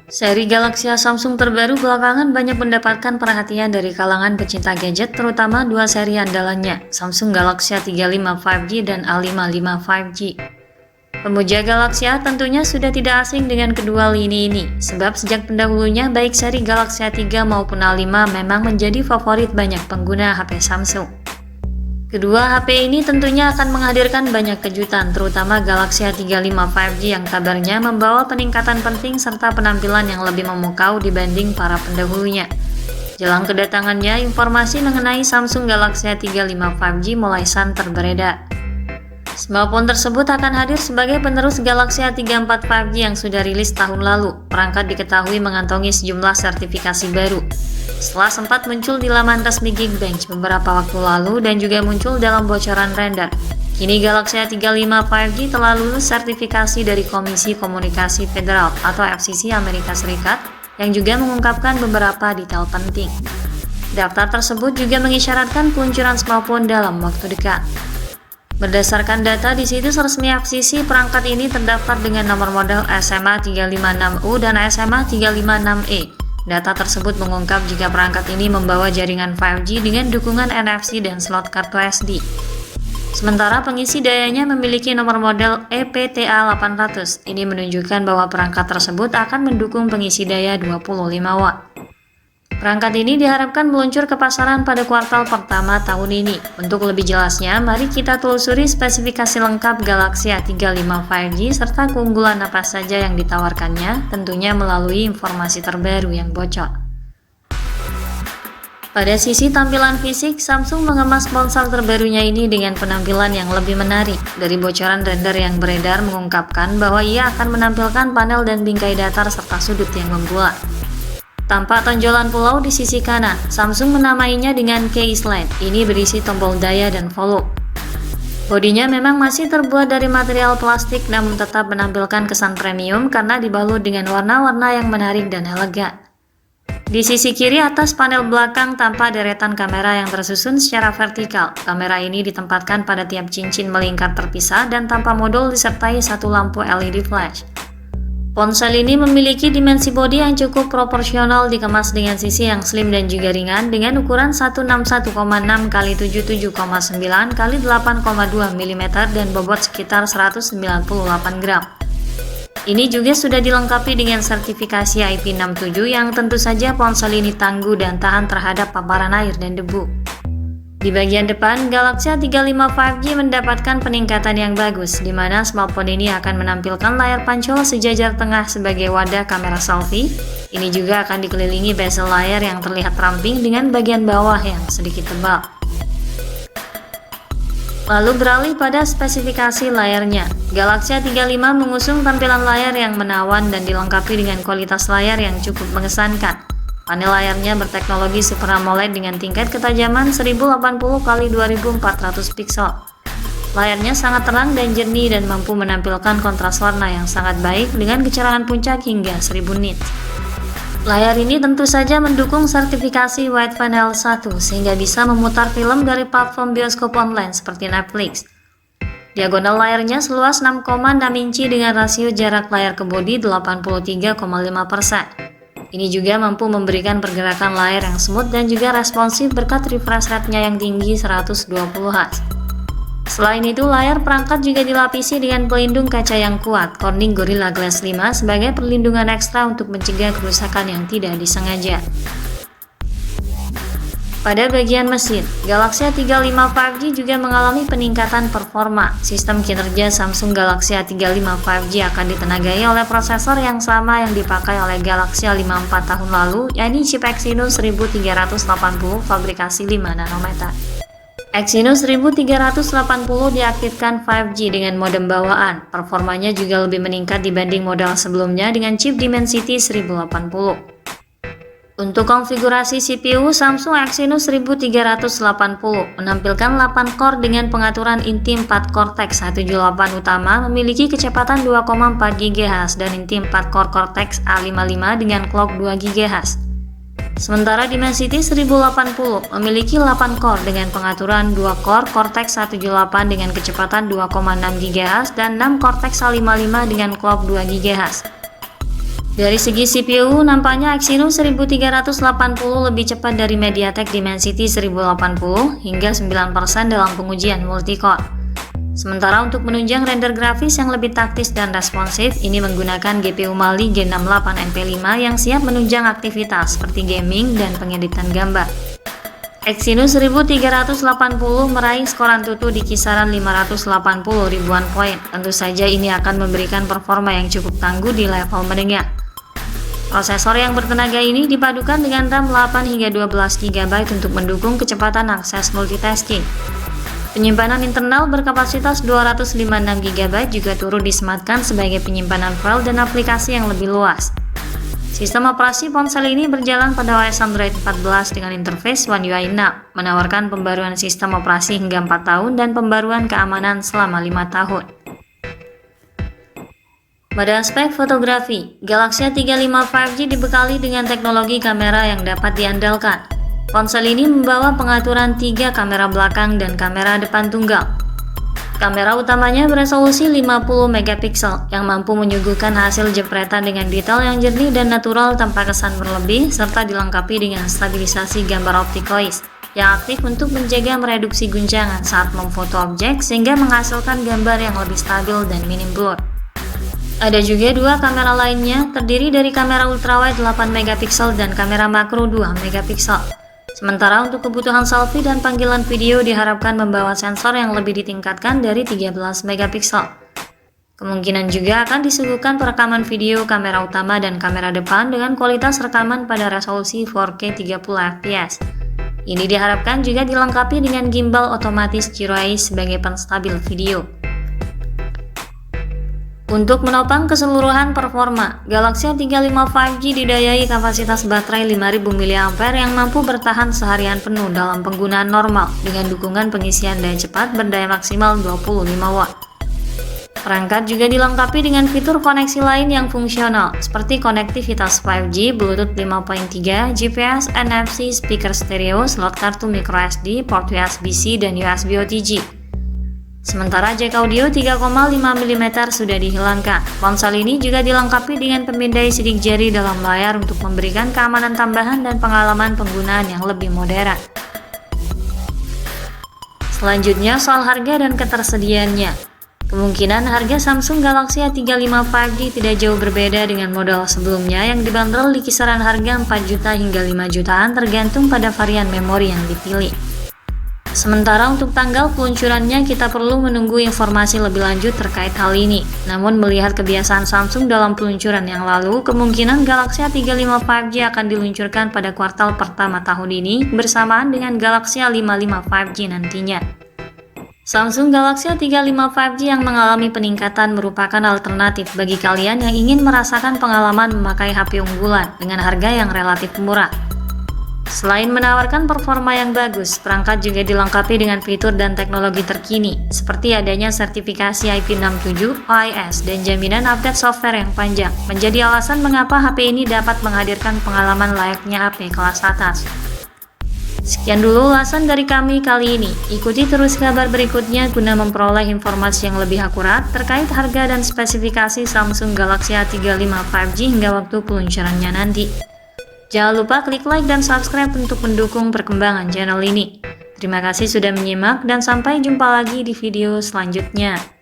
Seri Galaxy Samsung terbaru belakangan banyak mendapatkan perhatian dari kalangan pecinta gadget, terutama dua seri andalannya, Samsung Galaxy A35 5G dan A55 5G. Pemuja Galaxy A tentunya sudah tidak asing dengan kedua lini ini, sebab sejak pendahulunya baik seri Galaxy A3 maupun A5 memang menjadi favorit banyak pengguna HP Samsung. Kedua HP ini tentunya akan menghadirkan banyak kejutan, terutama Galaxy A35 5G yang kabarnya membawa peningkatan penting serta penampilan yang lebih memukau dibanding para pendahulunya. Jelang kedatangannya, informasi mengenai Samsung Galaxy A35 5G mulai santer beredar. Smartphone tersebut akan hadir sebagai penerus Galaxy A34 5G yang sudah rilis tahun lalu. Perangkat diketahui mengantongi sejumlah sertifikasi baru. Setelah sempat muncul di laman resmi Geekbench beberapa waktu lalu dan juga muncul dalam bocoran render, kini Galaxy A35 5G telah lulus sertifikasi dari Komisi Komunikasi Federal atau FCC Amerika Serikat yang juga mengungkapkan beberapa detail penting. Daftar tersebut juga mengisyaratkan peluncuran smartphone dalam waktu dekat. Berdasarkan data di situs resmi FCC, perangkat ini terdaftar dengan nomor model SMA 356U dan SMA 356E. Data tersebut mengungkap jika perangkat ini membawa jaringan 5G dengan dukungan NFC dan slot kartu SD. Sementara pengisi dayanya memiliki nomor model EPTA800. Ini menunjukkan bahwa perangkat tersebut akan mendukung pengisi daya 25 watt. Perangkat ini diharapkan meluncur ke pasaran pada kuartal pertama tahun ini. Untuk lebih jelasnya, mari kita telusuri spesifikasi lengkap Galaxy A35 5G serta keunggulan apa saja yang ditawarkannya, tentunya melalui informasi terbaru yang bocor. Pada sisi tampilan fisik, Samsung mengemas ponsel terbarunya ini dengan penampilan yang lebih menarik. Dari bocoran render yang beredar mengungkapkan bahwa ia akan menampilkan panel dan bingkai datar serta sudut yang membulat. Tampak tonjolan pulau di sisi kanan, Samsung menamainya dengan Case Light. Ini berisi tombol daya dan volume. Bodinya memang masih terbuat dari material plastik namun tetap menampilkan kesan premium karena dibalut dengan warna-warna yang menarik dan elegan. Di sisi kiri atas panel belakang tampak deretan kamera yang tersusun secara vertikal. Kamera ini ditempatkan pada tiap cincin melingkar terpisah dan tanpa modul disertai satu lampu LED flash. Ponsel ini memiliki dimensi bodi yang cukup proporsional, dikemas dengan sisi yang slim dan juga ringan dengan ukuran 161,6 x 77,9 x 8,2 mm dan bobot sekitar 198 gram. Ini juga sudah dilengkapi dengan sertifikasi IP67 yang tentu saja ponsel ini tangguh dan tahan terhadap paparan air dan debu. Di bagian depan, Galaxy A35 5G mendapatkan peningkatan yang bagus, di mana smartphone ini akan menampilkan layar pancol sejajar tengah sebagai wadah kamera selfie. Ini juga akan dikelilingi bezel layar yang terlihat ramping dengan bagian bawah yang sedikit tebal. Lalu beralih pada spesifikasi layarnya. Galaxy A35 mengusung tampilan layar yang menawan dan dilengkapi dengan kualitas layar yang cukup mengesankan. Panel layarnya berteknologi Super AMOLED dengan tingkat ketajaman 1080x2400 piksel. Layarnya sangat terang dan jernih dan mampu menampilkan kontras warna yang sangat baik dengan kecerahan puncak hingga 1000 nits. Layar ini tentu saja mendukung sertifikasi Wide Panel 1 sehingga bisa memutar film dari platform bioskop online seperti Netflix. Diagonal layarnya seluas 6,6 inci dengan rasio jarak layar ke bodi 83,5%. Ini juga mampu memberikan pergerakan layar yang smooth dan juga responsif berkat refresh rate-nya yang tinggi 120 Hz. Selain itu, layar perangkat juga dilapisi dengan pelindung kaca yang kuat, Corning Gorilla Glass 5 sebagai perlindungan ekstra untuk mencegah kerusakan yang tidak disengaja. Pada bagian mesin, Galaxy A35 5G juga mengalami peningkatan performa. Sistem kinerja Samsung Galaxy A35 5G akan ditenagai oleh prosesor yang sama yang dipakai oleh Galaxy A54 tahun lalu, yakni chip Exynos 1380 fabrikasi 5 nanometer. Exynos 1380 diaktifkan 5G dengan modem bawaan. Performanya juga lebih meningkat dibanding model sebelumnya dengan chip Dimensity 1080. Untuk konfigurasi CPU, Samsung Exynos 1380 menampilkan 8 core dengan pengaturan inti 4 Cortex A78 utama memiliki kecepatan 2,4 GHz dan inti 4 core Cortex A55 dengan clock 2 GHz. Sementara Dimensity 1080 memiliki 8 core dengan pengaturan 2 core Cortex A78 dengan kecepatan 2,6 GHz dan 6 Cortex A55 dengan clock 2 GHz. Dari segi CPU, nampaknya Exynos 1380 lebih cepat dari MediaTek Dimensity 1080 hingga 9% dalam pengujian multicore. Sementara untuk menunjang render grafis yang lebih taktis dan responsif, ini menggunakan GPU Mali G68 MP5 yang siap menunjang aktivitas seperti gaming dan pengeditan gambar. Exynos 1380 meraih skor AnTuTu di kisaran 580 ribuan poin. Tentu saja ini akan memberikan performa yang cukup tangguh di level menengah. Prosesor yang bertenaga ini dipadukan dengan RAM 8 hingga 12 GB untuk mendukung kecepatan akses multitasking. Penyimpanan internal berkapasitas 256 GB juga turut disematkan sebagai penyimpanan file dan aplikasi yang lebih luas. Sistem operasi ponsel ini berjalan pada OS Android 14 dengan interface One UI 6, menawarkan pembaruan sistem operasi hingga 4 tahun dan pembaruan keamanan selama 5 tahun. Pada aspek fotografi, Galaxy A35 5G dibekali dengan teknologi kamera yang dapat diandalkan. Ponsel ini membawa pengaturan 3 kamera belakang dan kamera depan tunggal. Kamera utamanya beresolusi 50 megapiksel yang mampu menyuguhkan hasil jepretan dengan detail yang jernih dan natural tanpa kesan berlebih, serta dilengkapi dengan stabilisasi gambar optikois yang aktif untuk menjaga mereduksi guncangan saat memfoto objek sehingga menghasilkan gambar yang lebih stabil dan minim blur. Ada juga 2 kamera lainnya, terdiri dari kamera ultrawide 8 megapiksel dan kamera makro 2 megapiksel. Sementara untuk kebutuhan selfie dan panggilan video diharapkan membawa sensor yang lebih ditingkatkan dari 13 megapiksel. Kemungkinan juga akan disuguhkan perekaman video kamera utama dan kamera depan dengan kualitas rekaman pada resolusi 4K 30 fps. Ini diharapkan juga dilengkapi dengan gimbal otomatis Gyro Eye sebagai penstabil video. Untuk menopang keseluruhan performa, Galaxy A35 5G didayai kapasitas baterai 5000 mAh yang mampu bertahan seharian penuh dalam penggunaan normal dengan dukungan pengisian daya cepat berdaya maksimal 25 watt. Perangkat juga dilengkapi dengan fitur koneksi lain yang fungsional seperti konektivitas 5G, Bluetooth 5.3, GPS, NFC, speaker stereo, slot kartu microSD, port USB-C, dan USB OTG. Sementara jack audio 3,5 mm sudah dihilangkan. Ponsel ini juga dilengkapi dengan pemindai sidik jari dalam layar untuk memberikan keamanan tambahan dan pengalaman penggunaan yang lebih modern. Selanjutnya soal harga dan ketersediaannya. Kemungkinan harga Samsung Galaxy A35 5G tidak jauh berbeda dengan model sebelumnya yang dibanderol di kisaran harga 4 juta hingga 5 jutaan tergantung pada varian memori yang dipilih. Sementara untuk tanggal peluncurannya kita perlu menunggu informasi lebih lanjut terkait hal ini. Namun melihat kebiasaan Samsung dalam peluncuran yang lalu, kemungkinan Galaxy A35 5G akan diluncurkan pada kuartal pertama tahun ini bersamaan dengan Galaxy A55 5G nantinya. Samsung Galaxy A35 5G yang mengalami peningkatan merupakan alternatif bagi kalian yang ingin merasakan pengalaman memakai HP unggulan dengan harga yang relatif murah. Selain menawarkan performa yang bagus, perangkat juga dilengkapi dengan fitur dan teknologi terkini, seperti adanya sertifikasi IP67, OIS, dan jaminan update software yang panjang, menjadi alasan mengapa HP ini dapat menghadirkan pengalaman layaknya HP kelas atas. Sekian dulu ulasan dari kami kali ini. Ikuti terus kabar berikutnya guna memperoleh informasi yang lebih akurat terkait harga dan spesifikasi Samsung Galaxy A35 5G hingga waktu peluncurannya nanti. Jangan lupa klik like dan subscribe untuk mendukung perkembangan channel ini. Terima kasih sudah menyimak dan sampai jumpa lagi di video selanjutnya.